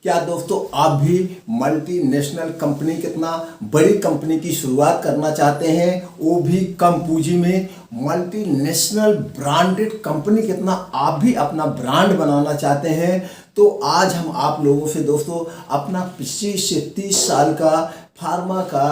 क्या दोस्तों आप भी मल्टीनेशनल कंपनी, कितना बड़ी कंपनी की शुरुआत करना चाहते हैं, वो भी कम पूंजी में? मल्टीनेशनल ब्रांडेड कंपनी, कितना आप भी अपना ब्रांड बनाना चाहते हैं? तो आज हम आप लोगों से दोस्तों अपना 25 से 30 साल का फार्मा का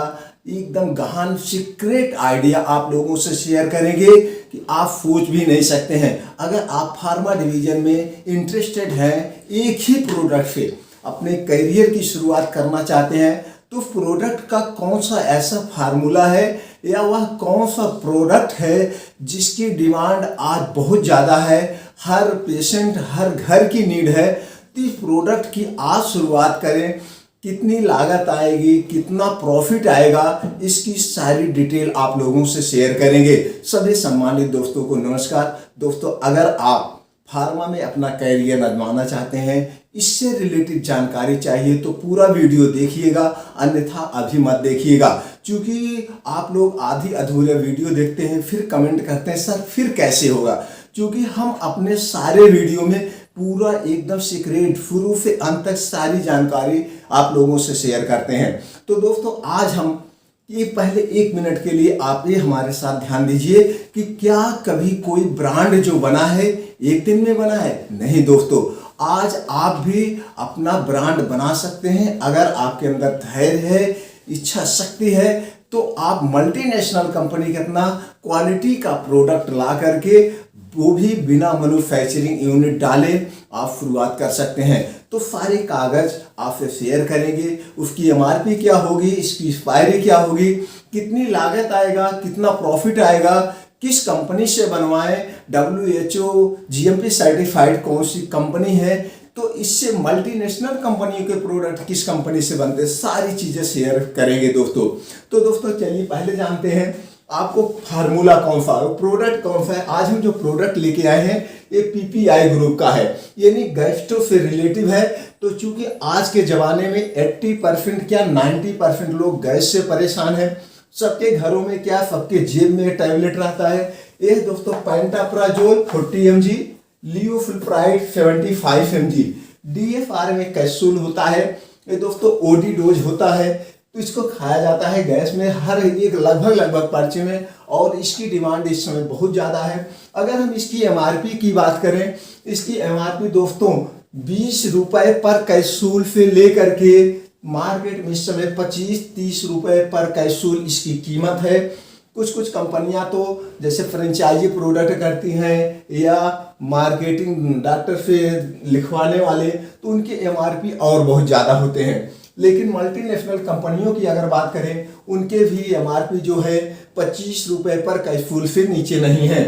एकदम गहन सीक्रेट आइडिया आप लोगों से शेयर करेंगे कि आप सोच भी नहीं सकते हैं। अगर आप फार्मा डिवीजन में इंटरेस्टेड हैं, एक ही प्रोडक्ट से अपने करियर की शुरुआत करना चाहते हैं, तो प्रोडक्ट का कौन सा ऐसा फार्मूला है या वह कौन सा प्रोडक्ट है जिसकी डिमांड आज बहुत ज़्यादा है, हर पेशेंट, हर घर की नीड है, तो इस प्रोडक्ट की आज शुरुआत करें। कितनी लागत आएगी, कितना प्रॉफिट आएगा, इसकी सारी डिटेल आप लोगों से शेयर करेंगे। सभी सम्मानित दोस्तों को नमस्कार। दोस्तों, अगर आप फार्मा में अपना कैरियर आजमाना चाहते हैं, इससे रिलेटेड जानकारी चाहिए तो पूरा वीडियो देखिएगा, अन्यथा अभी मत देखिएगा। क्योंकि आप लोग आधी अधूरे वीडियो देखते हैं, फिर कमेंट करते हैं सर फिर कैसे होगा। क्योंकि हम अपने सारे वीडियो में पूरा एकदम सीक्रेट शुरू से अंत तक सारी जानकारी आप लोगों से शेयर करते हैं। तो दोस्तों, आज हम ये पहले 1 मिनट के लिए आप ये हमारे साथ ध्यान दीजिए कि क्या कभी कोई ब्रांड जो बना है एक दिन में बना है? नहीं दोस्तों, आज आप भी अपना ब्रांड बना सकते हैं। अगर आपके अंदर धैर्य है, इच्छा शक्ति है, तो आप मल्टीनेशनल कंपनी के अपना क्वालिटी का प्रोडक्ट ला करके, वो भी बिना मैन्युफैक्चरिंग यूनिट डाले, आप शुरुआत कर सकते हैं। तो सारे कागज आपसे शेयर करेंगे, उसकी एमआरपी क्या होगी, इसकी एक्सपायरी क्या होगी, कितनी लागत आएगा, कितना प्रॉफिट आएगा, किस कंपनी से बनवाएं, WHO GMP सर्टिफाइड कौन सी कंपनी है, तो इससे मल्टीनेशनल कंपनियों के प्रोडक्ट किस कंपनी से बनते हैं, सारी चीज़ें शेयर करेंगे दोस्तों। तो दोस्तों चलिए पहले जानते हैं आपको फार्मूला कौन सा है, प्रोडक्ट कौन सा है। आज हम जो प्रोडक्ट लेके आए हैं ये PPI ग्रुप का है, यानी गैस्ट्रो से रिलेटिव है। तो चूंकि आज के ज़माने में 80% क्या 90% लोग गैस से परेशान हैं, सबके घरों में क्या, सबके जेब में टैबलेट रहता है। ये दोस्तों पेंटाप्राजोल 40 mg, लियोफिलप्राइड 75 mg, DFR में कैप्सूल होता है। ये दोस्तों OD डोज होता है, तो इसको खाया जाता है गैस में हर एक लगभग पर्चे में, और इसकी डिमांड इस समय बहुत ज़्यादा है। अगर हम इसकी MRP की बात करें, इसकी MRP दोस्तों 20 रुपये पर कैप्सूल से लेकर के मार्केट में इस समय 25-30 रुपये पर कैप्सूल इसकी कीमत है। कुछ कंपनियां तो जैसे फ्रेंचाइजी प्रोडक्ट करती हैं या मार्केटिंग डॉक्टर से लिखवाने वाले, तो उनके MRP और बहुत ज़्यादा होते हैं। लेकिन मल्टीनेशनल कंपनियों की अगर बात करें, उनके भी MRP जो है 25 रुपये पर कैप्सूल से नीचे नहीं है।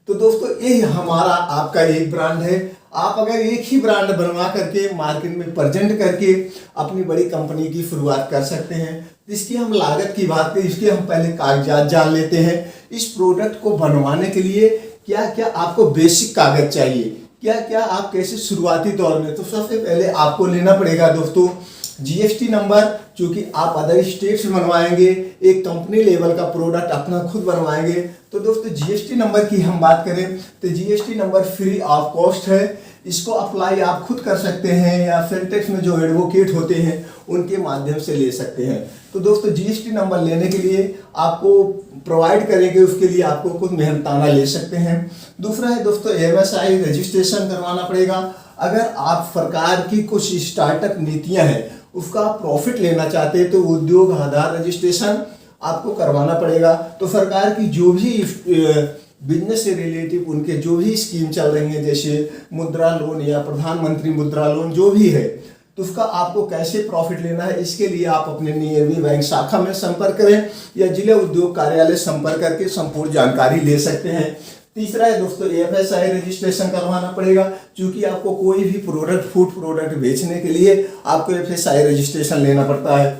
तो दोस्तों ये हमारा आपका एक ब्रांड है। आप अगर एक ही ब्रांड बनवा करके मार्केट में प्रेजेंट करके अपनी बड़ी कंपनी की शुरुआत कर सकते हैं। इसकी हम लागत की बात करें, इसके हम पहले कागजात जान लेते हैं। इस प्रोडक्ट को बनवाने के लिए क्या क्या आपको बेसिक कागज चाहिए, क्या क्या आप कैसे शुरुआती दौर में, तो सबसे पहले आपको लेना पड़ेगा दोस्तों GST नंबर। क्योंकि आप अदर स्टेट से बनवाएंगे, एक कंपनी लेवल का प्रोडक्ट अपना खुद बनवाएंगे, तो दोस्तों GST नंबर की हम बात करें तो GST number free of cost है। इसको अप्लाई आप खुद कर सकते हैं या सेंटेक्स में जो एडवोकेट होते हैं उनके माध्यम से ले सकते हैं। तो दोस्तों GST नंबर लेने के लिए आपको प्रोवाइड करेंगे, उसके लिए आपको खुद मेहनताना ले सकते हैं। दूसरा है दोस्तों MSI रजिस्ट्रेशन करवाना पड़ेगा। अगर आप सरकार की कुछ स्टार्टअप नीतियां हैं उसका प्रॉफिट लेना चाहते हैं तो उद्योग आधार रजिस्ट्रेशन आपको करवाना पड़ेगा। तो सरकार की जो भी बिजनेस से रिलेटिव उनके जो भी स्कीम चल रही है, जैसे मुद्रा लोन या प्रधानमंत्री मुद्रा लोन जो भी है, तो उसका आपको कैसे प्रॉफिट लेना है, इसके लिए आप अपने नियमित बैंक शाखा में संपर्क करें या जिला उद्योग कार्यालय संपर्क करके संपूर्ण जानकारी ले सकते हैं। तीसरा है दोस्तों FSI रजिस्ट्रेशन करवाना पड़ेगा। क्योंकि आपको कोई भी प्रोडक्ट, फूड प्रोडक्ट बेचने के लिए आपको FSI रजिस्ट्रेशन लेना पड़ता है।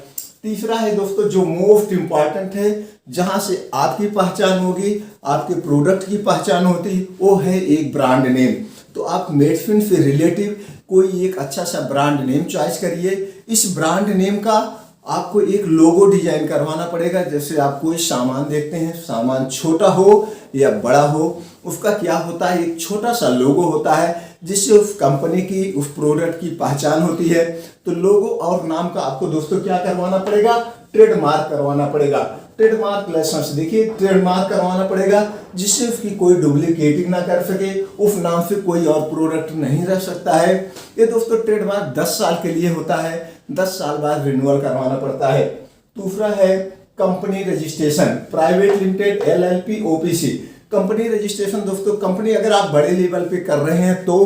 तीसरा है दोस्तों जो मोस्ट इम्पॉर्टेंट है, जहां से आपकी पहचान होगी, आपके प्रोडक्ट की पहचान होती, वो है एक ब्रांड नेम। तो आप मेडिसिन से रिलेटिव कोई एक अच्छा सा ब्रांड नेम चॉइस करिए। इस ब्रांड नेम का आपको एक लोगो डिजाइन करवाना पड़ेगा। जैसे आप कोई सामान देखते हैं, सामान छोटा हो या बड़ा हो, उसका क्या होता है, एक छोटा सा लोगो होता है। जिससे उस कंपनी की, उस प्रोडक्ट की पहचान होती है। तो लोगो और नाम का आपको दोस्तों क्या करवाना पड़ेगा, ट्रेडमार्क करवाना पड़ेगा। ट्रेडमार्क लाइसेंस, देखिए ट्रेडमार्क करवाना पड़ेगा, जिससे उसकी कोई डुप्लीकेटिंग ना कर सके, उस नाम से कोई और प्रोडक्ट नहीं रह सकता है। ये दोस्तों ट्रेडमार्क 10 साल के लिए होता है, 10 साल बाद रिन्यूअल करवाना पड़ता है। दूसरा है company registration, private limited, LLP, OPC। Company registration दोस्तों, कंपनी अगर आप बड़े लेवल पे कर रहे हैं तो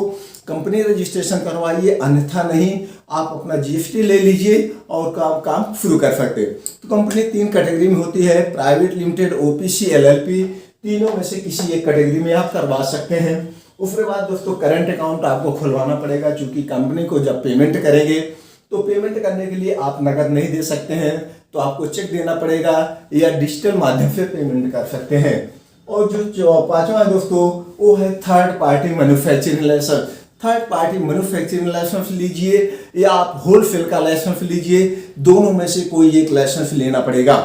कंपनी रजिस्ट्रेशन करवाइए, अन्यथा नहीं। आप अपना GST ले लीजिए और काम शुरू कर सकते हैं। तो कंपनी 3 कैटेगरी में होती है, प्राइवेट लिमिटेड, OPC, LLP। तीनों में से किसी एक कैटेगरी में आप करवा सकते हैं। उसके बाद दोस्तों करंट अकाउंट आपको खुलवाना पड़ेगा, क्योंकि कंपनी को जब पेमेंट करेंगे तो पेमेंट करने के लिए आप नगद नहीं दे सकते हैं, तो आपको चेक देना पड़ेगा या डिजिटल माध्यम से पेमेंट कर सकते हैं। और जो पांचवा है दोस्तों वो है third party manufacturing licence. Third party manufacturing licence लीजिए या आप होलसेल का लाइसेंस लीजिए, दोनों में से कोई एक लाइसेंस लेना पड़ेगा।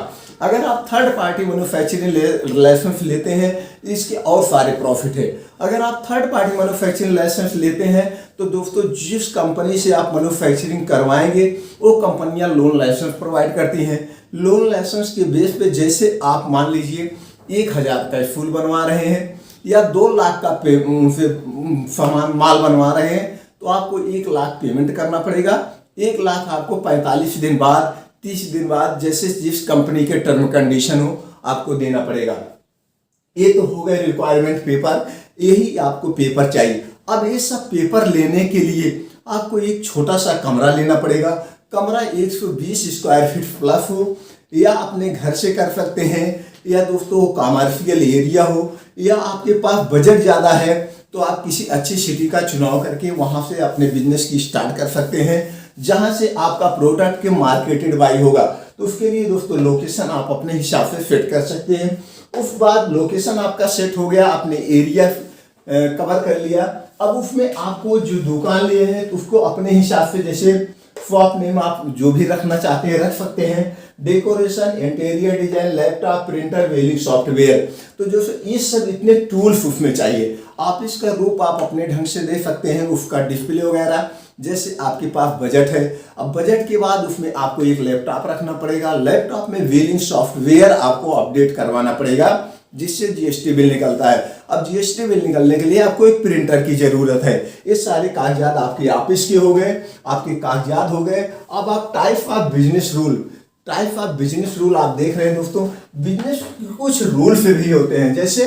अगर आप थर्ड पार्टी मैन्युफैक्चरिंग लाइसेंस लेते हैं इसके और सारे प्रॉफिट है। अगर आप थर्ड पार्टी मैन्युफैक्चरिंग लाइसेंस लेते हैं तो दोस्तों जिस कंपनी से आप मैन्युफैक्चरिंग करवाएंगे वो कंपनियां लोन लाइसेंस प्रोवाइड करती हैं। लोन लाइसेंस के बेस पे जैसे आप मान लीजिए 1000 का फूल बनवा रहे हैं या 2 लाख का सामान माल बनवा रहे हैं, तो आपको 1 लाख पेमेंट करना पड़ेगा। 1 लाख आपको 45 दिन बाद, 30 दिन बाद, जैसे जिस कंपनी के टर्म कंडीशन हो आपको देना पड़ेगा। ये तो हो गए रिक्वायरमेंट पेपर, यही आपको पेपर चाहिए। अब ये सब पेपर लेने के लिए आपको एक छोटा सा कमरा लेना पड़ेगा। कमरा 120 स्क्वायर फीट प्लस हो, या अपने घर से कर सकते हैं, या दोस्तों कमर्शियल एरिया हो, या आपके पास बजट ज़्यादा है तो आप किसी अच्छी सिटी का चुनाव करके वहाँ से अपने बिजनेस की स्टार्ट कर सकते हैं, जहाँ से आपका प्रोडक्ट के मार्केटेड बाई होगा। तो उसके लिए दोस्तों लोकेशन आप अपने हिसाब से सेट कर सकते हैं। उस बाद लोकेशन आपका सेट हो गया, आपने एरिया कवर कर लिया। अब उसमें आपको जो दुकान लिए हैं तो उसको अपने हिसाब से, जैसे शॉप नेम आप जो भी रखना चाहते हैं रख सकते हैं। Decoration, interior design, laptop, printer, welding software, तो जो ये सब इतने टूल्स उसमें चाहिए। आप इसका रूप आप अपने ढंग से दे सकते हैं, उसका डिस्प्ले वगैरह जैसे आपके पास बजट है। अब बजट के बाद उसमें आपको एक लैपटॉप रखना पड़ेगा। लैपटॉप में वेलिंग सॉफ्टवेयर आपको अपडेट करवाना पड़ेगा, जिससे GST बिल निकलता है। अब GST बिल निकलने के लिए आपको एक प्रिंटर की जरूरत है। ये सारे कागजात आपके ऑफिस के हो गए, आपके कागजात हो गए। अब आप टाइप ऑफ बिजनेस रूल आप देख रहे हैं दोस्तों। बिजनेस कुछ रूल्स भी होते हैं, जैसे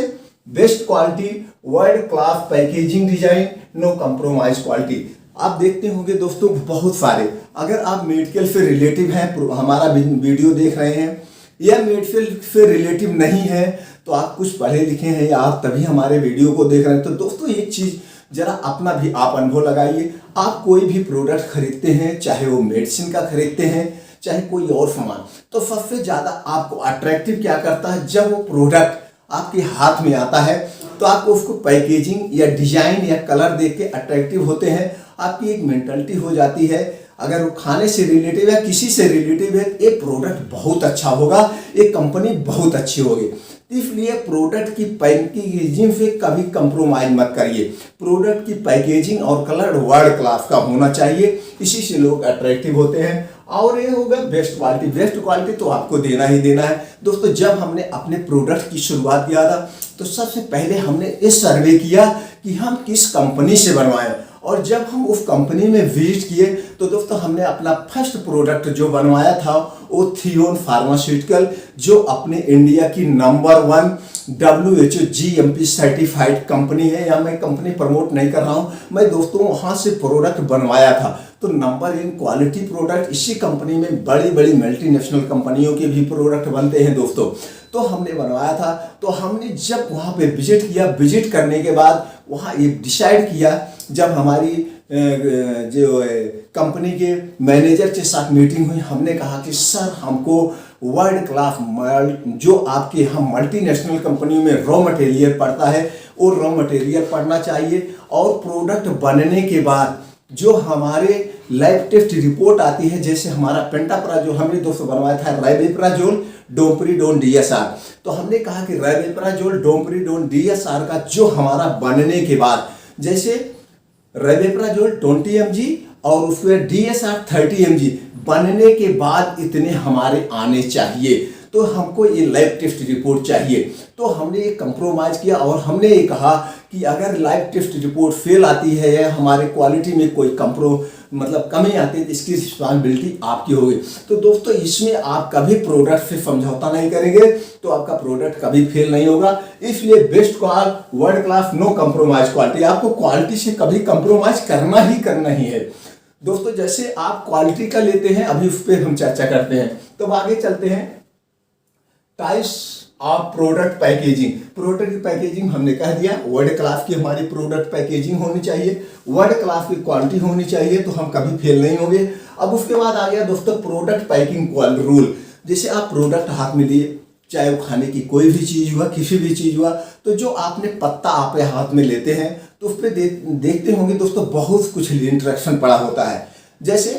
best quality, world class packaging design, no compromise quality. आप देखते होंगे दोस्तों बहुत सारे, अगर आप मेडिकल से रिलेटिव हैं, हमारा वीडियो देख रहे हैं, या मेडिकल से रिलेटिव नहीं है तो आप कुछ पढ़े लिखे हैं या आप तभी हमारे वीडियो को देख रहे हैं, तो दोस्तों एक चीज़ जरा अपना भी आप अनुभव लगाइए। आप कोई भी प्रोडक्ट खरीदते हैं, चाहे वो मेडिसिन का खरीदते हैं, चाहे कोई और सामान, तो सबसे ज़्यादा आपको अट्रैक्टिव क्या करता है, जब वो प्रोडक्ट आपके हाथ में आता है तो आपको उसको पैकेजिंग या डिजाइन या कलर देख के अट्रैक्टिव होते हैं। आपकी एक मेंटालिटी हो जाती है, अगर वो खाने से रिलेटिव या किसी से रिलेटिव है, एक प्रोडक्ट बहुत अच्छा होगा, एक कंपनी बहुत अच्छी होगी। इसलिए प्रोडक्ट की पैकेजिंग से कभी कंप्रोमाइज मत करिए। प्रोडक्ट की पैकेजिंग और कलर वर्ल्ड क्लास का होना चाहिए, इसी से लोग अट्रैक्टिव होते हैं। और ये होगा बेस्ट क्वालिटी। बेस्ट क्वालिटी तो आपको देना ही देना है दोस्तों। जब हमने अपने प्रोडक्ट की शुरुआत किया था तो सबसे पहले हमने इस सर्वे किया कि हम किस कंपनी से बनवाएं, और जब हम उस कंपनी में विजिट किए तो दोस्तों हमने अपना फर्स्ट प्रोडक्ट जो बनवाया था वो थियोन फार्मास्यूटिकल, जो अपने इंडिया की number 1 WHO GMP certified company है। या मैं कंपनी प्रमोट नहीं कर रहा हूँ, मैं दोस्तों वहाँ से प्रोडक्ट बनवाया था। तो नंबर 1 क्वालिटी प्रोडक्ट, इसी कंपनी में बड़ी बड़ी मल्टीनेशनल कंपनियों के भी प्रोडक्ट बनते हैं दोस्तों। तो हमने बनवाया था। तो हमने जब वहाँ पे विजिट किया, विजिट करने के बाद वहाँ ये डिसाइड किया, जब हमारी जो कंपनी के मैनेजर के साथ मीटिंग हुई, हमने कहा कि सर हमको वर्ल्ड क्लास जो आपके हम मल्टीनेशनल कंपनियों में रॉ मटेरियल पड़ता है वो रॉ मटेरियल पड़ना चाहिए, और प्रोडक्ट बनने के बाद जो हमारे लैब टेस्ट रिपोर्ट आती है, जैसे हमारा पेंटाप्राजोल हमने दोस्तों बनवाया था, राइबेप्राजोल, डोमपेरिडोन DSR। तो हमने कहा कि राइबेप्राजोल, डोमपेरिडोन DSR का जो हमारा बनने के बाद, जैसे रेवेप्राजोल 20 mg और उसमें DSR 30 mg बनने के बाद इतने हमारे आने चाहिए। तो हमको ये लैब टेस्ट रिपोर्ट चाहिए। तो हमने ये कंप्रोमाइज़ किया और हमने ये कहा कि अगर लैब टेस्ट रिपोर्ट फेल आती है या हमारे क्वालिटी में कोई कमी आती है तो इसकी रिस्पॉन्सिबिलिटी आपकी होगी। तो दोस्तों इसमें आप कभी प्रोडक्ट से समझौता नहीं करेंगे तो आपका प्रोडक्ट कभी फेल नहीं होगा। इसलिए best call, world class, no compromise quality. आपको क्वालिटी से कभी कंप्रोमाइज करना ही है। दोस्तों जैसे आप क्वालिटी का लेते हैं, अभी उस पर हम चर्चा करते हैं। तो आगे चलते हैं। Types of product packaging. Product की पैकेजिंग हमने कह दिया, वर्ल्ड क्लास की हमारी प्रोडक्ट पैकेजिंग होनी चाहिए, वर्ल्ड क्लास की क्वालिटी होनी चाहिए, तो हम कभी फेल नहीं होंगे। अब उसके बाद आ गया दोस्तों प्रोडक्ट पैकिंग रूल। जैसे आप प्रोडक्ट हाथ में लिए, चाहे वो खाने की कोई भी चीज़ हुआ, किसी भी चीज़ हुआ, तो जो आपने पत्ता आप हाथ में लेते हैं तो उस पर देखते होंगे दोस्तों बहुत कुछ इंस्ट्रक्शन पड़ा होता है। जैसे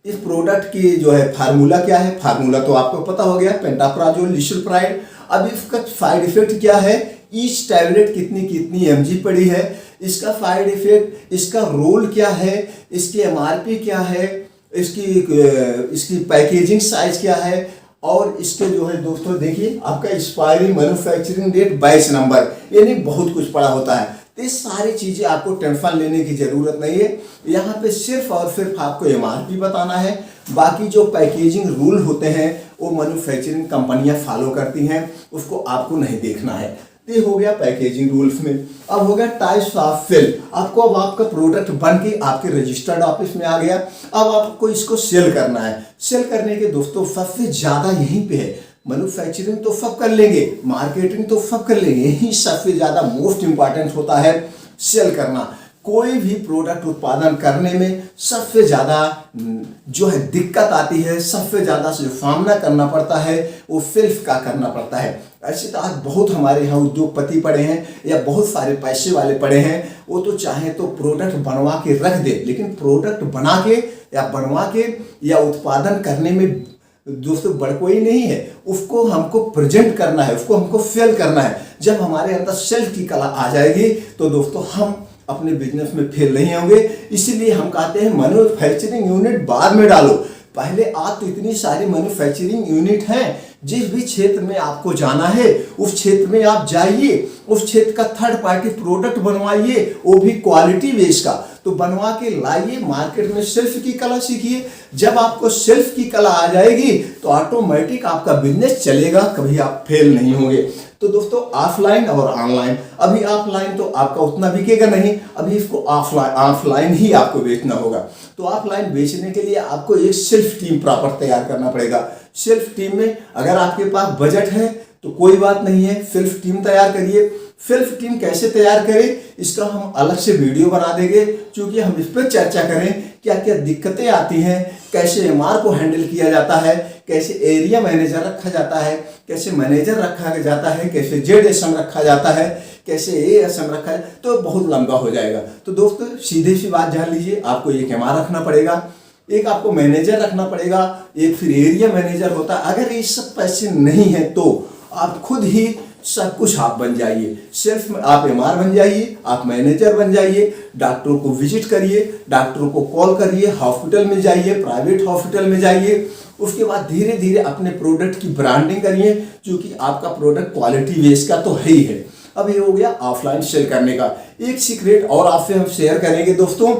इस प्रोडक्ट की जो है फार्मूला क्या है, फार्मूला तो आपको पता हो गया, पेंटाप्राजोल, लिसुल्फ्राइड। अब इसका साइड इफेक्ट क्या है, ईच टैबलेट कितनी कितनी mg पड़ी है, इसका साइड इफेक्ट, इसका रोल क्या है, इसकी MRP क्या है, इसकी पैकेजिंग साइज क्या है, और इसके जो है दोस्तों देखिए आपका expiry, manufacturing date, batch number, यानी बहुत कुछ पड़ा होता है। तो ये सारी चीज़ें आपको टेंशन लेने की ज़रूरत नहीं है। यहाँ पे सिर्फ और सिर्फ आपको MRP बताना है। बाकी जो पैकेजिंग रूल होते हैं वो मैन्युफैक्चरिंग कंपनियाँ फॉलो करती हैं, उसको आपको नहीं देखना है। तो ये हो गया पैकेजिंग रूल्स में। अब हो गया टाइप्स ऑफ सेल। आपको अब आपका प्रोडक्ट बन के आपके रजिस्टर्ड ऑफिस में आ गया। अब आपको इसको सेल करना है। सेल करने के दोस्तों सबसे ज़्यादा यहीं पे है। मैन्युफैक्चरिंग तो सब कर लेंगे, मार्केटिंग तो सब कर लेंगे, यही सबसे ज़्यादा मोस्ट इम्पॉर्टेंट होता है सेल करना। कोई भी प्रोडक्ट उत्पादन करने में सबसे ज़्यादा जो है दिक्कत आती है, सबसे ज़्यादा जो सामना करना पड़ता है वो सेल्स का करना पड़ता है। ऐसे तो आज बहुत हमारे यहाँ उद्योगपति पड़े हैं या बहुत सारे पैसे वाले पड़े हैं, वो तो चाहे तो प्रोडक्ट बनवा के रख दे, लेकिन प्रोडक्ट बना के या बनवा के या उत्पादन करने में दोस्तों बड़ कोई नहीं है। उसको हमको प्रेजेंट करना है, उसको हमको सेल करना है। जब हमारे अंदर सेल की कला आ जाएगी तो दोस्तों हम अपने बिजनेस में फेल नहीं होंगे। इसीलिए हम कहते हैं मैन्युफैक्चरिंग यूनिट बाद में डालो, पहले आप तो इतनी सारी मैन्युफैक्चरिंग यूनिट हैं, जिस भी क्षेत्र में आपको जाना है उस क्षेत्र में आप जाइए, उस क्षेत्र का थर्ड पार्टी प्रोडक्ट बनवाइए, वो भी क्वालिटी बेस का, तो बनवा के लाइए, मार्केट में सेल्फ की कला सीखिए। जब आपको सेल्फ की कला आ जाएगी तो ऑटोमेटिक आपका बिजनेस चलेगा, कभी आप फेल नहीं होंगे। तो दोस्तों ऑफलाइन और ऑनलाइन, अभी ऑफलाइन तो आपका उतना बिकेगा नहीं, अभी इसको ऑफलाइन ही आपको बेचना होगा। तो ऑफलाइन बेचने के लिए आपको एक सेल्फ टीम प्रॉपर तैयार करना पड़ेगा। सेल्फ टीम में अगर आपके पास बजट है तो कोई बात नहीं है, सेल्फ टीम तैयार करिए। सेल्फ टीम कैसे तैयार करें इसका हम अलग से वीडियो बना देंगे, क्योंकि हम इस पर चर्चा करें क्या क्या दिक्कतें आती हैं, कैसे MR को हैंडल किया जाता है, कैसे एरिया मैनेजर रखा जाता है, कैसे मैनेजर रखा जाता है, कैसे ZSM रखा जाता है, कैसे ASM रखा है, तो बहुत लंबा हो जाएगा। तो दोस्तों सीधे सी बात जान लीजिए, आपको एक MR रखना पड़ेगा, एक आपको मैनेजर रखना पड़ेगा, एक फिर एरिया मैनेजर होता है। अगर ये सब पैसे नहीं हैं तो आप खुद ही सब कुछ आप बन जाइए, सिर्फ आप MR बन जाइए, आप मैनेजर बन जाइए, डॉक्टरों को विजिट करिए, डॉक्टरों को कॉल करिए, हॉस्पिटल में जाइए, प्राइवेट हॉस्पिटल में जाइए। उसके बाद धीरे धीरे अपने प्रोडक्ट की ब्रांडिंग करिए, क्योंकि आपका प्रोडक्ट क्वालिटी बेस का तो है ही है। अब ये हो गया ऑफलाइन सेल करने का। एक सीक्रेट और आपसे हम शेयर करेंगे दोस्तों,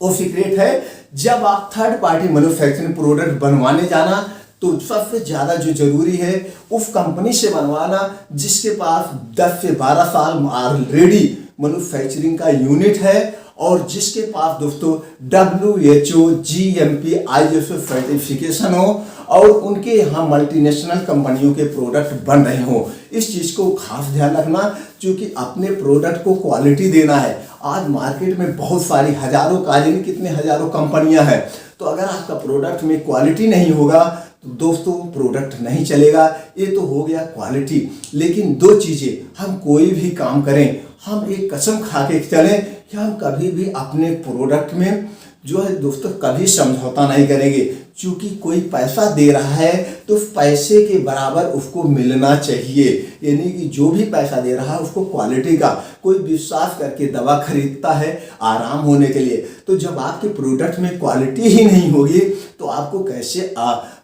वो सीक्रेट है जब आप थर्ड पार्टी मैन्युफैक्चरिंग प्रोडक्ट बनवाने जाना तो सबसे ज़्यादा जो जरूरी है उस कंपनी से बनवाना जिसके पास 10 से 12 साल ऑलरेडी मैन्युफैक्चरिंग का यूनिट है और जिसके पास दोस्तों WHO, GMP, ISO सर्टिफिकेशन हो और उनके यहाँ मल्टीनेशनल कंपनियों के प्रोडक्ट बन रहे हों। इस चीज़ को खास ध्यान रखना, क्योंकि अपने प्रोडक्ट को क्वालिटी देना है। आज मार्केट में बहुत सारी हजारों काजिन कितने हजारों कंपनियां हैं, तो अगर आपका प्रोडक्ट में क्वालिटी नहीं होगा तो दोस्तों प्रोडक्ट नहीं चलेगा। ये तो हो गया क्वालिटी। लेकिन दो चीज़ें, हम कोई भी काम करें, हम एक कसम खा के चलें कि हम कभी भी अपने प्रोडक्ट में जो है दोस्तों कभी समझौता नहीं करेंगे, चूंकि कोई पैसा दे रहा है तो पैसे के बराबर उसको मिलना चाहिए। यानी कि जो भी पैसा दे रहा है उसको क्वालिटी का, कोई विश्वास करके दवा खरीदता है आराम होने के लिए, तो जब आपके प्रोडक्ट में क्वालिटी ही नहीं होगी तो आपको कैसे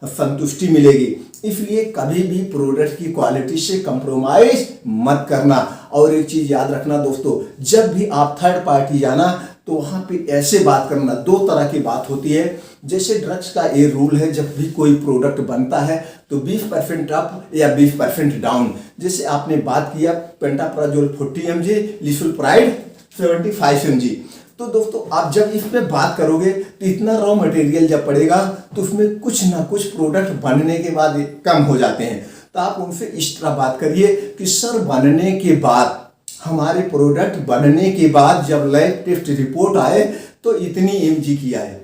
संतुष्टि मिलेगी। इसलिए कभी भी प्रोडक्ट की क्वालिटी से कंप्रोमाइज मत करना। और एक चीज याद रखना दोस्तों, जब भी आप थर्ड पार्टी जाना तो वहाँ पे ऐसे बात करना, दो तरह की बात होती है। जैसे ड्रग्स का ये रूल है, जब भी कोई प्रोडक्ट बनता है तो 20% अप या 20% डाउन। जैसे आपने बात किया पेंटाप्राजोल 40 mg, लिसुलप्राइड 75 mg, तो दोस्तों आप जब इस पे बात करोगे तो इतना रॉ मटेरियल जब पड़ेगा तो उसमें कुछ ना कुछ प्रोडक्ट बनने के बाद कम हो जाते हैं। तो आप उनसे इस तरह बात करिए कि सर बनने के बाद, हमारे प्रोडक्ट बनने के बाद जब लैब टेस्ट रिपोर्ट आए तो इतनी mg की आए।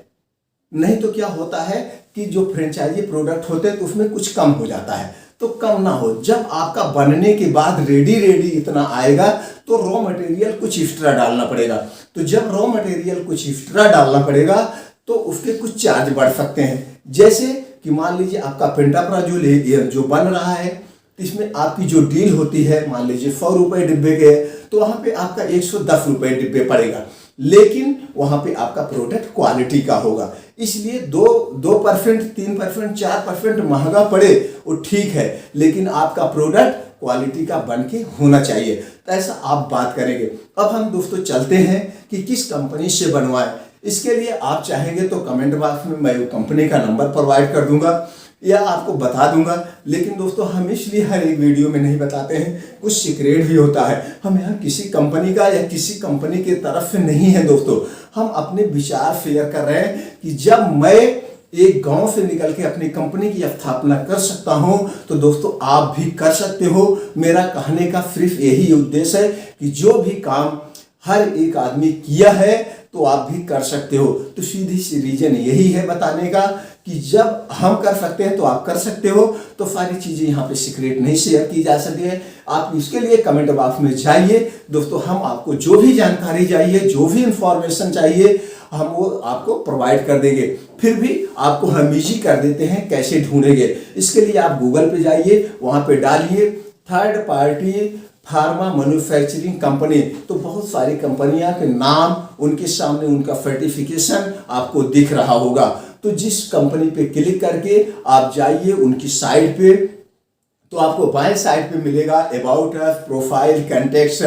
नहीं तो क्या होता है कि जो फ्रेंचाइजी प्रोडक्ट होते हैं तो उसमें कुछ कम हो जाता है, तो कम ना हो। जब आपका बनने के बाद रेडी इतना आएगा तो रॉ मटेरियल कुछ एक्स्ट्रा डालना पड़ेगा। तो जब रॉ मटेरियल कुछ एक्स्ट्रा डालना पड़ेगा तो उसके कुछ चार्ज बढ़ सकते हैं। जैसे कि मान लीजिए आपका पेंटाप्राजोल जो बन रहा है, इसमें आपकी जो डील होती है मान लीजिए 100 रुपये डिब्बे के, तो वहाँ पे आपका 110 रुपये डिब्बे पड़ेगा, लेकिन वहाँ पे आपका प्रोडक्ट क्वालिटी का होगा। इसलिए 2%, 3%, 4% महंगा पड़े वो ठीक है, लेकिन आपका प्रोडक्ट क्वालिटी का बन के होना चाहिए। तो ऐसा आप बात करेंगे। अब हम दोस्तों चलते हैं कि किस कंपनी से बनवाएं। इसके लिए आप चाहेंगे तो कमेंट बॉक्स में मैं कंपनी का नंबर प्रोवाइड कर दूंगा या आपको बता दूंगा। लेकिन दोस्तों हम इसलिए हर एक वीडियो में नहीं बताते हैं, कुछ सीक्रेट भी होता है। हम यहाँ किसी कंपनी का या किसी कंपनी की तरफ से नहीं है दोस्तों, हम अपने विचार शेयर कर रहे हैं कि जब मैं एक गांव से निकल के अपनी कंपनी की स्थापना कर सकता हूं तो दोस्तों आप भी कर सकते हो। मेरा कहने का सिर्फ यही उद्देश्य है कि जो भी काम हर एक आदमी किया है तो आप भी कर सकते हो। तो सीधी सी रीजन यही है बताने का कि जब हम कर सकते हैं तो आप कर सकते हो। तो सारी चीजें यहाँ पे सीक्रेट नहीं शेयर की जा सकती है। आप इसके लिए कमेंट बॉक्स में जाइए दोस्तों, हम आपको जो भी जानकारी चाहिए, जो भी इंफॉर्मेशन चाहिए, हम वो आपको प्रोवाइड कर देंगे। फिर भी आपको हम इजी कर देते हैं कैसे ढूंढेंगे। इसके लिए आप गूगल पे जाइए, वहां पे डालिए third party pharma manufacturing company, तो बहुत सारी कंपनियां के नाम, उनके सामने उनका सर्टिफिकेशन आपको दिख रहा होगा। तो जिस कंपनी पे क्लिक करके आप जाइए उनकी साइट पे, तो आपको बाएं साइड पे मिलेगा about us, profile, contacts,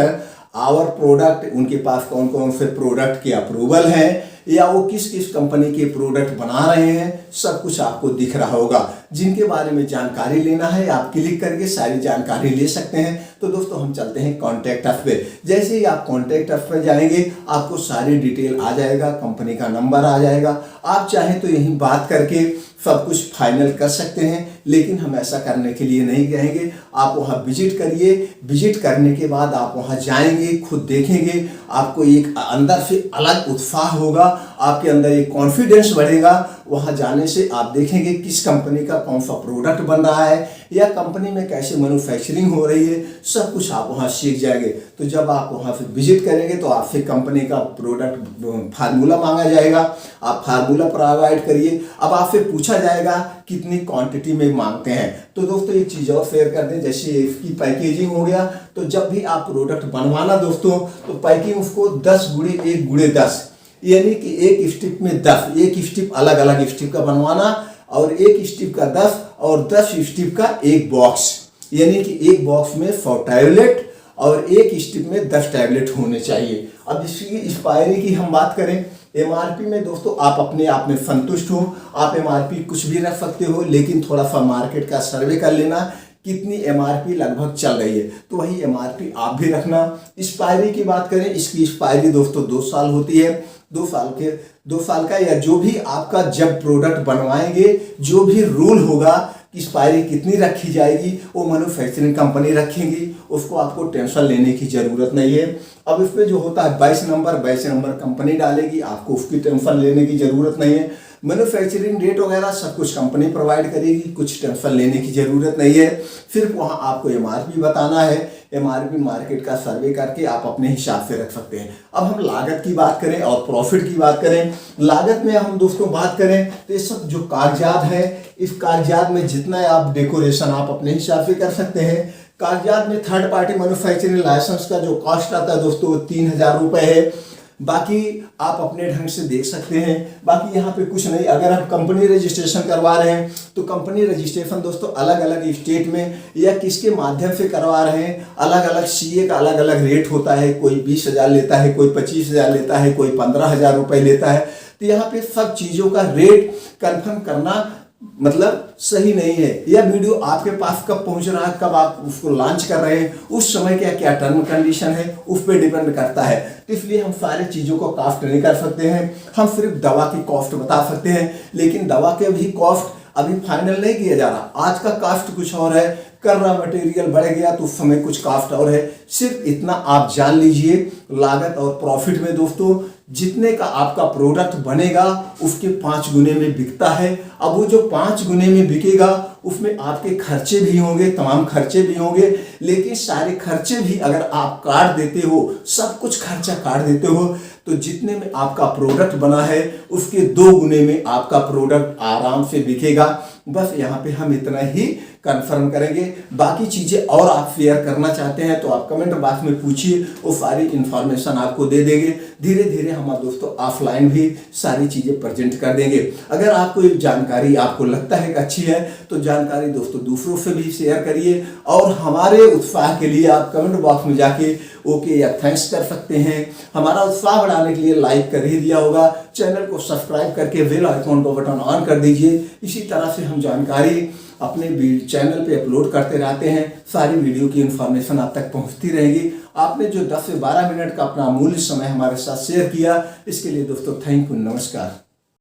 our product, उनके पास कौन कौन से प्रोडक्ट के अप्रूवल हैं या वो किस किस कंपनी के प्रोडक्ट बना रहे हैं, सब कुछ आपको दिख रहा होगा। जिनके बारे में जानकारी लेना है आप क्लिक करके सारी जानकारी ले सकते हैं। तो दोस्तों हम चलते हैं कॉन्टैक्ट अस पे। जैसे ही आप कॉन्टैक्ट अस पे जाएंगे आपको सारी डिटेल आ जाएगा, कंपनी का नंबर आ जाएगा। आप चाहें तो यहीं बात करके सब कुछ फाइनल कर सकते हैं, लेकिन हम ऐसा करने के लिए नहीं कहेंगे। आप वहाँ विजिट करिए, विजिट करने के बाद आप वहाँ जाएंगे, खुद देखेंगे, आपको एक अंदर से अलग उत्साह होगा, आपके अंदर एक कॉन्फिडेंस बढ़ेगा। वहाँ जाने से आप देखेंगे किस कंपनी का कौन सा प्रोडक्ट बन रहा है या कंपनी में कैसे मैन्युफैक्चरिंग हो रही है, सब कुछ आप वहाँ सीख जाएंगे। तो जब आप वहाँ पे विजिट करेंगे तो आपसे कंपनी का प्रोडक्ट फार्मूला मांगा जाएगा, आप फार्मूला प्रोवाइड करिए। अब आपसे पूछा जाएगा कितनी क्वांटिटी में मांगते हैं। तो दोस्तों एक चीज़ और शेयर कर दें, जैसे इसकी पैकेजिंग हो गया, तो जब भी आप प्रोडक्ट बनवाना दोस्तों तो पैकिंग उसको 10 × 1 × 10, यानी कि एक स्टिप में 10, एक स्टिप अलग अलग स्टिप का बनवाना और एक स्टिप का 10 और 10 स्टिप का एक बॉक्स, यानी कि एक बॉक्स में 100 टैबलेट और एक स्टिप में 10 टैबलेट होने चाहिए। अब इसकी एक्सपायरी की हम बात करें, एमआरपी में दोस्तों आप अपने आप में संतुष्ट हो, आप एमआरपी कुछ भी रख सकते हो, लेकिन थोड़ा सा मार्केट का सर्वे कर लेना कितनी एमआरपी लगभग चल रही है, तो वही एमआरपी आप भी रखना। एक्सपायरी की बात करें, इसकी एक्सपायरी दोस्तों 2 साल होती है। 2 साल का या जो भी आपका जब प्रोडक्ट बनवाएंगे जो भी रूल होगा एक्सपायरी कितनी रखी जाएगी वो मैन्युफैक्चरिंग कंपनी रखेंगी, उसको आपको टेंशन लेने की ज़रूरत नहीं है। अब इस पर जो होता है 22 नंबर कंपनी डालेगी, आपको उसकी टेंशन लेने की ज़रूरत नहीं है। मैन्युफैक्चरिंग डेट वगैरह सब कुछ कंपनी प्रोवाइड करेगी, कुछ टेंशन लेने की ज़रूरत नहीं है। सिर्फ वहाँ आपको एमआरपी बताना है, एमआरपी मार्केट का सर्वे करके आप अपने हिसाब से रख सकते हैं। अब हम लागत की बात करें और प्रॉफिट की बात करें। लागत में हम दोस्तों बात करें तो ये सब जो कागजात है, इस कागजात में जितना आप डेकोरेशन आप अपने हिसाब से कर सकते हैं। कागजात में थर्ड पार्टी मैन्युफैक्चरिंग लाइसेंस का जो कॉस्ट आता है दोस्तों वो 3000 रुपये है। बाकी आप अपने ढंग से देख सकते हैं। बाकी यहाँ पे कुछ नहीं, अगर आप कंपनी रजिस्ट्रेशन करवा रहे हैं तो कंपनी रजिस्ट्रेशन दोस्तों अलग अलग स्टेट में या किसके माध्यम से करवा रहे हैं, अलग अलग सीए का अलग अलग रेट होता है। कोई 20,000 लेता है, कोई 25,000 लेता है, कोई 15,000 रुपये लेता है। तो यहाँ पे सब चीज़ों का रेट कंफर्म करना मतलब सही नहीं है। यह वीडियो आपके पास कब पहुंच रहा है, कब आप उसको लॉन्च कर रहे हैं, उस समय क्या क्या टर्म कंडीशन है उस पर डिपेंड करता है। तो इसलिए हम सारी चीज़ों को कॉस्ट नहीं कर सकते हैं। हम सिर्फ दवा की कॉस्ट बता सकते हैं, लेकिन दवा के भी कॉस्ट अभी फाइनल नहीं किया जा रहा। आज का कॉस्ट कुछ और है, कर रहा मटेरियल बढ़ गया तो उस समय कुछ कॉस्ट और है। सिर्फ इतना आप जान लीजिए, लागत और प्रॉफिट में दोस्तों जितने का आपका प्रोडक्ट बनेगा उसके 5 गुने में बिकता है। अब वो जो 5 गुने में बिकेगा उसमें आपके खर्चे भी होंगे, तमाम खर्चे भी होंगे, लेकिन सारे खर्चे भी अगर आप काट देते हो, सब कुछ खर्चा काट देते हो, तो जितने में आपका प्रोडक्ट बना है उसके 2 गुने में आपका प्रोडक्ट आराम से बिकेगा। बस यहाँ पे हम इतना ही कंफर्म करेंगे। बाकी चीज़ें और आप शेयर करना चाहते हैं तो आप कमेंट बॉक्स में पूछिए, वो सारी इन्फॉर्मेशन आपको दे देंगे। धीरे धीरे हम दोस्तों ऑफलाइन भी सारी चीज़ें प्रेजेंट कर देंगे। अगर आपको ये जानकारी आपको लगता है कि अच्छी है तो जानकारी दोस्तों दूसरों से भी शेयर करिए। और हमारे उत्साह के लिए आप कमेंट बॉक्स में जाके ओके या थैंक्स कर सकते हैं। हमारा उत्साह बढ़ाने के लिए लाइक कर ही दिया होगा, चैनल को सब्सक्राइब करके बेल आइकॉन को बटन ऑन कर दीजिए। इसी तरह से हम जानकारी अपने चैनल पे अपलोड करते रहते हैं। सारी वीडियो की इन्फॉर्मेशन आप तक पहुंचती रहेगी। आपने जो 10 से 12 मिनट का अपना अमूल्य समय हमारे साथ शेयर किया, इसके लिए दोस्तों थैंक यू, नमस्कार।